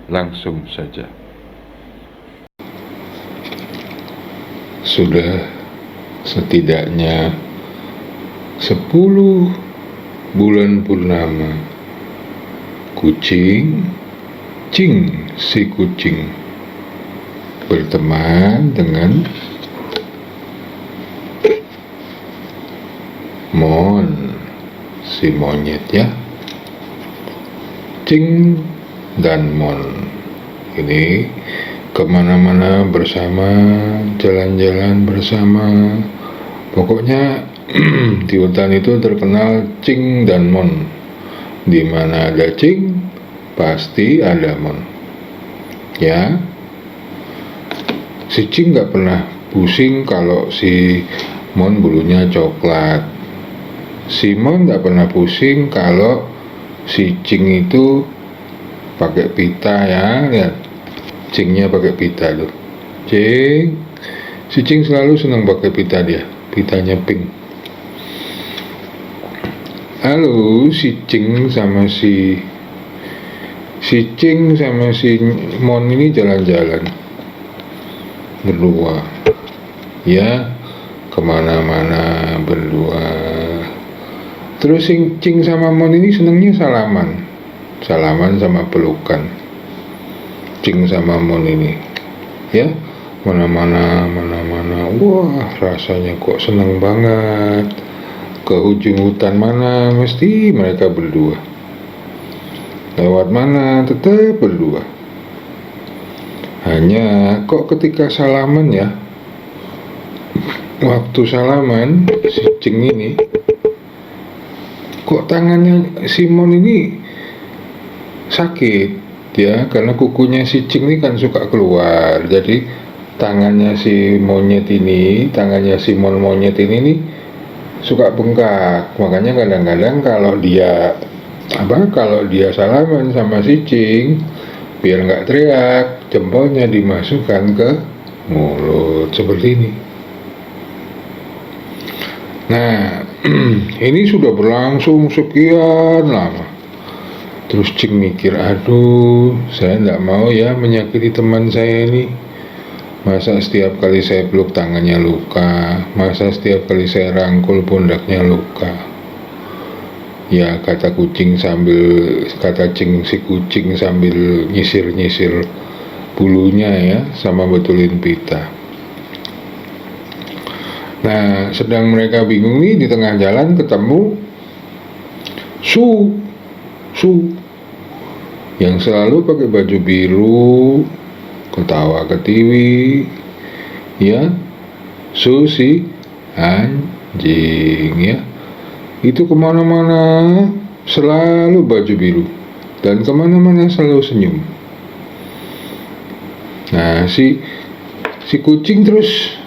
langsung saja. Sudah setidaknya 10 bulan purnama, kucing, si kucing berteman dengan si monyet ya. Cing dan Mon ini kemana-mana bersama, jalan-jalan bersama. Pokoknya di hutan itu terkenal Cing dan Mon. Di mana ada Cing, pasti ada Mon. Ya, si Cing nggak pernah pusing kalau si Mon bulunya coklat. Si Mon nggak pernah pusing kalau si Cing itu pakai pita ya. Lihat, Cingnya pakai pita tuh. Si Cing selalu senang pakai pita dia. Pitanya pink. Halo, si Cing sama si Cing sama si Mon ini jalan-jalan berdua. Ya, kemana-mana berdua. Terus Cing sama Mon ini senangnya salaman sama pelukan. Cing sama Mon ini ya, mana-mana, wah rasanya kok senang banget. Ke ujung hutan mana mesti mereka berdua, lewat mana tetap berdua. Hanya kok ketika salaman ya, waktu salaman si Cing ini kok tangannya si Mon ini sakit ya, karena kukunya si Cing ini kan suka keluar. Jadi tangannya si monyet ini, tangannya si Mon monyet ini nih suka bengkak. Makanya kadang-kadang kalau dia salaman sama si Cing, biar nggak teriak, jempolnya dimasukkan ke mulut seperti ini. Nah, ini sudah berlangsung sekian lama. Terus Cing mikir, aduh, saya nggak mau ya menyakiti teman saya ini. Masa setiap kali saya peluk tangannya luka, masa setiap kali saya rangkul pundaknya luka. Ya, kata Cing si kucing sambil nyisir-nyisir bulunya ya, sama betulin pita. Nah, sedang mereka bingung nih, di tengah jalan ketemu Su yang selalu pakai baju biru, ketawa ketiwi ya. Su si anjing ya, itu kemana-mana selalu baju biru dan kemana-mana selalu senyum. Nah, si kucing terus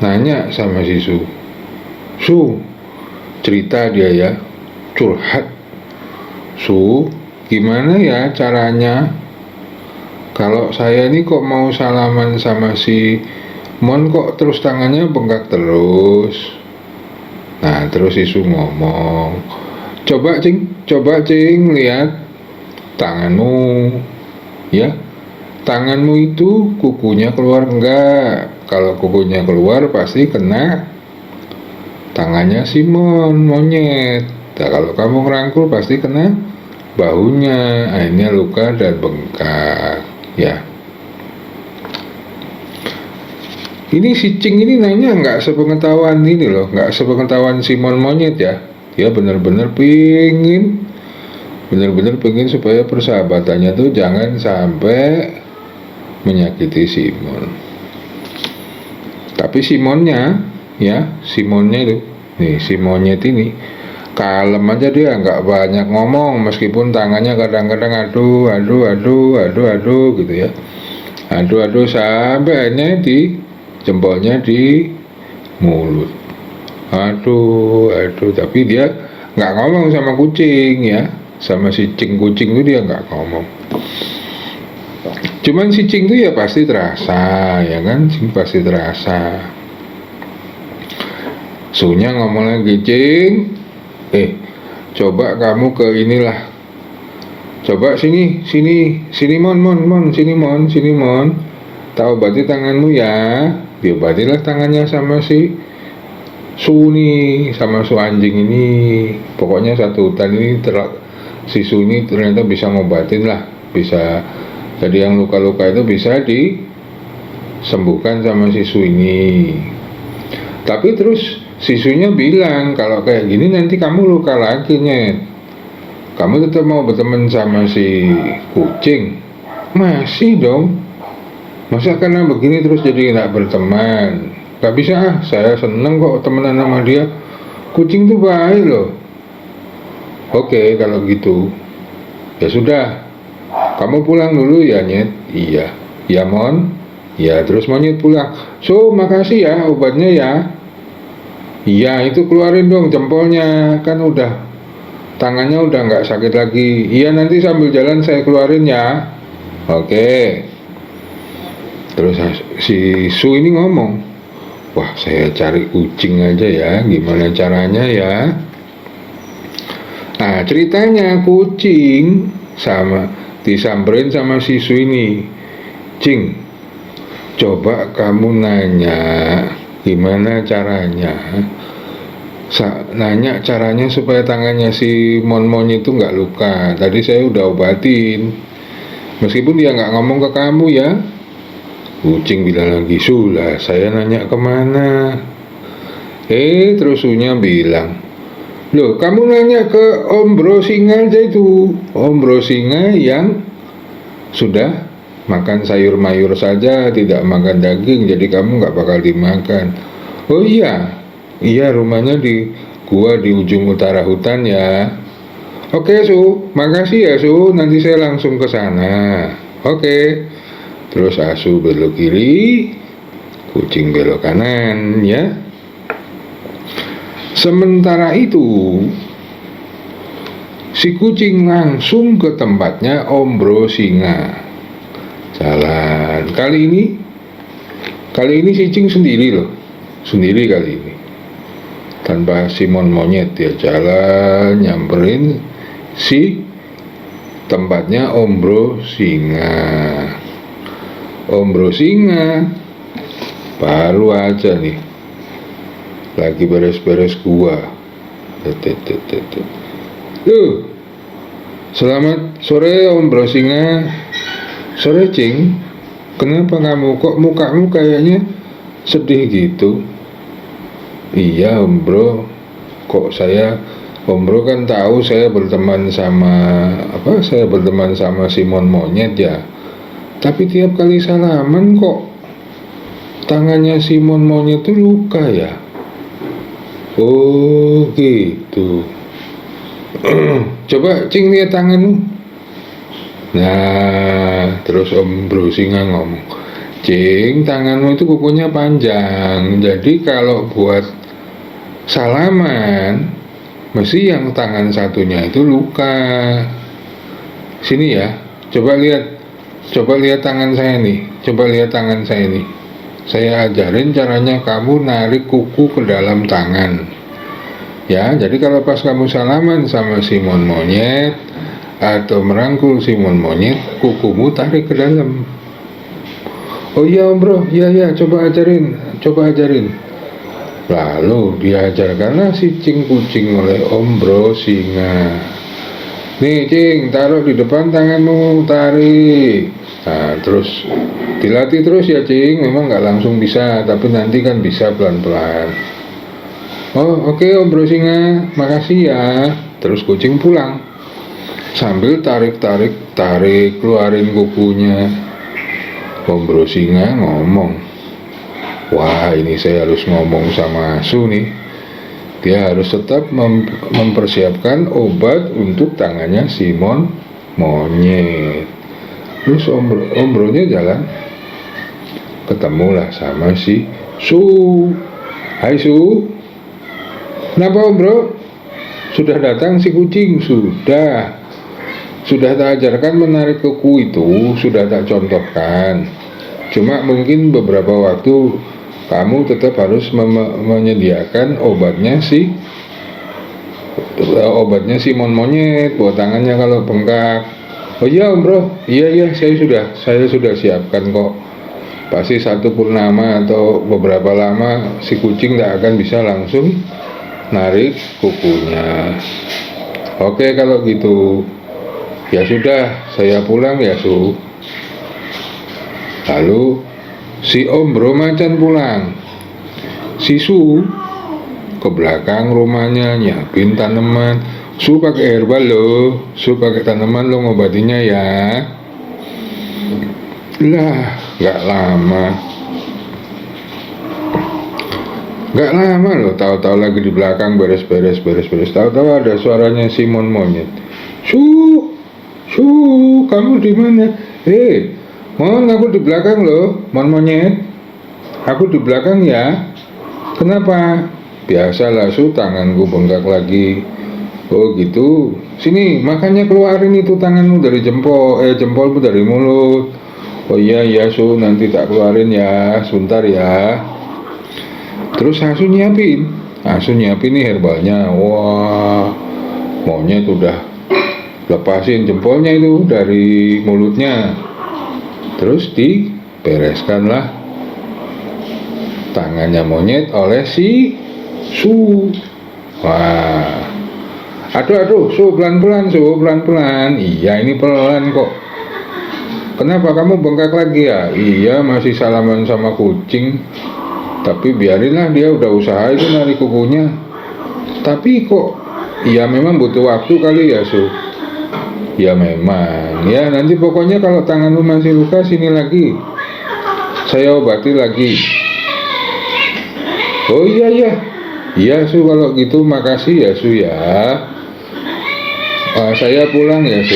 nanya sama si Su, cerita dia ya, curhat. Su, gimana ya caranya kalau saya ini kok mau salaman sama si Mon kok terus tangannya bengkak terus. Nah, terus si Su ngomong, coba Cing lihat tanganmu ya, tanganmu itu kukunya keluar enggak? Kalau kukunya keluar pasti kena tangannya si monyet. Nah, kalau kamu ngerangkul pasti kena bahunya, akhirnya luka dan bengkak ya. Ini si Cing ini nanya nggak sepengetahuan ini loh, nggak sepengetahuan si monyet ya. Dia benar-benar pingin supaya persahabatannya tuh jangan sampai menyakiti si Mon. Tapi si Monnya itu nih, si monyet ini kalem aja, dia nggak banyak ngomong meskipun tangannya kadang-kadang aduh gitu ya, aduh sampai akhirnya di jempolnya di mulut, aduh tapi dia nggak ngomong sama kucing ya, sama si Cing kucing itu dia nggak ngomong. Cuman si Cing itu ya pasti terasa ya kan, Cing pasti terasa. Sunya ngomong lagi, Cing, coba kamu ke inilah, Coba sini, sini mon, tak obati tanganmu ya. Diobatilah tangannya sama si Su nih, sama Su anjing ini. Pokoknya satu hutan ini si Su ini ternyata bisa ngobatin lah, bisa. Jadi yang luka-luka itu bisa disembuhkan sama si Su ini. Tapi terus sisunya bilang, kalau kayak gini nanti kamu luka lagi, Nyet. Kamu tetap mau berteman sama si kucing? Masih dong. Masa karena begini terus jadi gak berteman? Gak bisa, saya seneng kok temenan sama dia. Kucing tuh baik loh. Oke, kalau gitu ya sudah, kamu pulang dulu ya, Nyet. Iya. Ya, Mon. Ya, terus Monyet pulang. So, makasih ya obatnya ya. Iya, itu keluarin dong jempolnya. Kan udah, tangannya udah nggak sakit lagi. Iya, nanti sambil jalan saya keluarin ya. Oke. Terus si Su ini ngomong, wah, saya cari kucing aja ya, gimana caranya ya. Nah, ceritanya kucing disamperin sama si Su ini. Cing, coba kamu nanya gimana caranya, nanya caranya supaya tangannya si Mon itu nggak luka. Tadi saya udah obatin, meskipun dia nggak ngomong ke kamu ya. Kucing bilang lagi, sulah saya nanya kemana? Terus Sunya bilang, loh, kamu nanya ke Om Bro Singa aja itu. Om Bro Singa yang sudah makan sayur mayur saja, tidak makan daging, jadi kamu nggak bakal dimakan. Oh iya, rumahnya di gua di ujung utara hutan ya. Oke Su, makasih ya Su, nanti saya langsung ke sana. Oke. Terus Asu belok kiri, kucing belok kanan ya. Sementara itu si kucing langsung ke tempatnya Om Bro Singa. Jalan. Kali ini si Cing sendiri loh. Sendiri kali ini. Tanpa si monyet, dia jalan nyamperin si tempatnya Om Bro Singa. Om Bro Singa baru aja nih lagi beres-beres gua. Selamat sore Om Bro Singa. Sore Cing. Kenapa kamu kok mukamu kayaknya sedih gitu? Iya Om Bro. Kok Om Bro kan tahu saya berteman sama Simon Monyet ya. Tapi tiap kali salaman kok tangannya Simon Monyet itu luka ya. Oh gitu. Coba Cing lihat tanganmu. Nah, terus Om Bro Singa ngomong, Cing, tanganmu itu kukunya panjang, jadi kalau buat salaman mesti yang tangan satunya itu luka. Sini ya, coba lihat tangan saya nih. Saya ajarin caranya kamu narik kuku ke dalam tangan. Ya, jadi kalau pas kamu salaman sama Simon Monyet atau merangkul Simon Monyet, kukumu tarik ke dalam. Oh iya Om Bro, iya, coba ajarin. Lalu diajarkanlah si Cing kucing oleh Om Bro Singa. Nih Cing, taruh di depan tanganmu, tarik. Nah, terus dilatih terus ya Cing. Memang nggak langsung bisa, tapi nanti kan bisa pelan-pelan. Oh oke Om Bro Singa, makasih ya. Terus kucing pulang sambil tarik keluarin kukunya. Om Bro Singa ngomong, wah ini saya harus ngomong sama Asu nih. Dia harus tetap mempersiapkan obat untuk tangannya Simon Monyet. Terus Om Bro-nya jalan, ketemulah sama si Su. Hai Su, kenapa Om Bro? Sudah datang si kucing? Sudah tak ajarkan menarik kuku itu, sudah tak contohkan. Cuma mungkin beberapa waktu kamu tetap harus menyediakan obatnya Simon Monyet buat tangannya kalau bengkak. Oh iya Om Bro, iya saya sudah siapkan kok. Pasti satu purnama atau beberapa lama si kucing tidak akan bisa langsung narik kukunya. Oke kalau gitu, ya sudah saya pulang ya Su. Lalu si Om Bro macan pulang. Si Su ke belakang rumahnya nyiapin tanaman. Su pakai herbal loh, Su pakai tanaman lo ngobatinya ya. Lah, nggak lama loh, tahu-tahu lagi di belakang beres-beres. Tahu-tahu ada suaranya Simon monyet. Su, Su, kamu di mana? Mon, aku di belakang loh, Mon monyet. Aku di belakang ya. Kenapa? Biasalah Su, tanganku bengkak lagi. Oh gitu. Sini, makanya keluarin itu tanganmu dari jempolmu dari mulut. Oh iya Su, nanti tak keluarin ya, sebentar ya. Terus Asu nyiapin nih herbalnya. Wah, monyet udah lepasin jempolnya itu dari mulutnya. Terus dibereskanlah tangannya monyet oleh si Su. Wah, aduh, Su pelan-pelan. Iya ini pelan kok. Kenapa kamu bengkak lagi ya? Iya masih salaman sama kucing. Tapi biarinlah, dia udah usaha itu narik kukunya. Tapi kok, ya memang butuh waktu kali ya Su. Ya memang. Ya nanti pokoknya kalau tanganmu masih luka sini lagi. Saya obati lagi. Oh iya. Iya Su kalau gitu makasih ya Su ya. Saya pulang ya Su.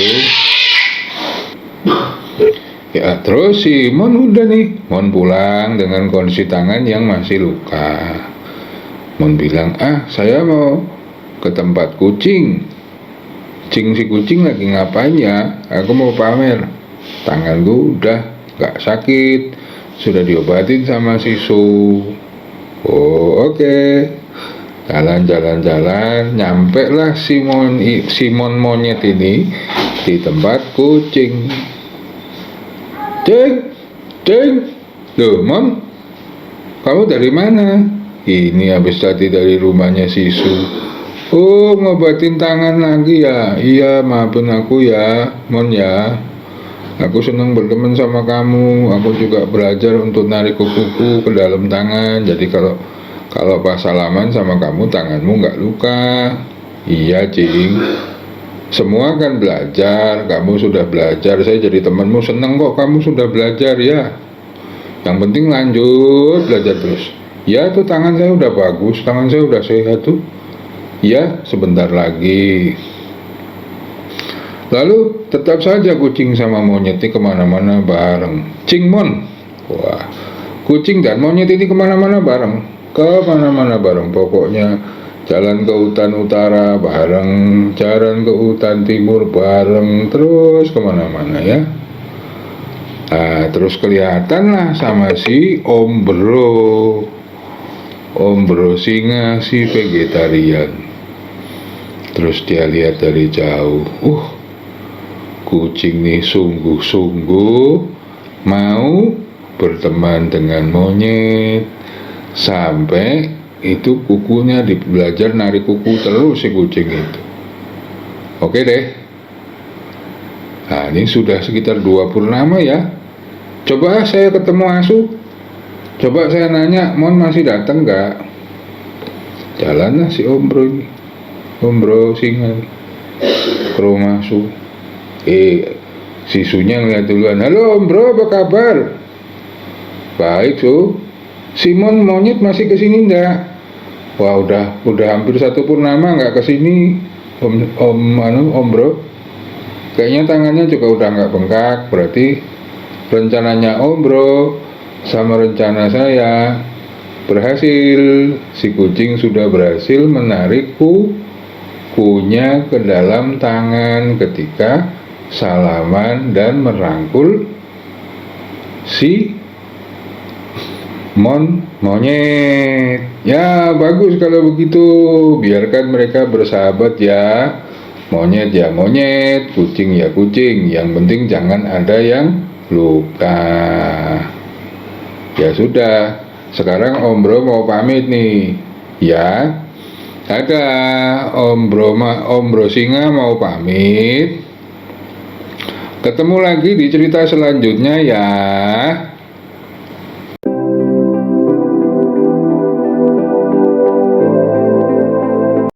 Ya terus si Mon udah nih, Mon pulang dengan kondisi tangan yang masih luka. Mon bilang, saya mau ke tempat kucing. Si kucing lagi ngapain ya? Aku mau pamer. Tanganku udah gak sakit, sudah diobatin sama si Su. Oh oke. Jalan, nyampe lah Simon monyet ini di tempat kucing. Ceng, loh Mon, kamu dari mana? Ini habis tadi dari rumahnya si Su. Oh, ngobatin tangan lagi ya? Iya, maafin aku ya, Mon ya. Aku senang berteman sama kamu. Aku juga belajar untuk narik kukuku ke dalam tangan. Jadi kalau pas salaman sama kamu tanganmu nggak luka. Iya, Cing. Semua kan belajar, kamu sudah belajar, saya jadi temanmu seneng kok kamu sudah belajar ya. Yang penting lanjut belajar terus. Ya tuh tangan saya udah bagus, tangan saya udah sehat tuh. Ya sebentar lagi. Lalu tetap saja kucing sama monyet ini kemana-mana bareng. Cingmon, wah, kucing dan monyet ini kemana-mana bareng. Pokoknya jalan ke hutan utara bareng, jalan ke hutan timur bareng, terus kemana-mana ya. Terus kelihatan lah sama si Om Bro singa, si vegetarian. Terus dia lihat dari jauh, kucing nih sungguh-sungguh mau berteman dengan monyet. Sampai itu kukunya belajar narik kuku terus si kucing itu. Oke deh. Nah ini sudah sekitar 2 purnama ya. Coba saya ketemu Asu. Coba saya nanya, Mon masih datang nggak? Jalanlah si Om Bro ini, Om Bro singa ke rumah Su. Si Sunya ngeliat duluan. Halo Om Bro, apa kabar? Baik Su. Simon monyet masih kesini enggak? Wah udah hampir 1 purnama nggak kesini Om Bro. Kayaknya tangannya juga udah nggak bengkak. Berarti rencananya Om Bro sama rencana saya berhasil. Si kucing sudah berhasil menarik kukunya ke dalam tangan ketika salaman dan merangkul si monyet. Ya bagus kalau begitu, biarkan mereka bersahabat ya. Monyet ya monyet, kucing ya kucing, yang penting jangan ada yang luka. Ya sudah, sekarang Om Bro mau pamit nih. Ya, dadah, Om Bro Singa mau pamit. Ketemu lagi di cerita selanjutnya ya.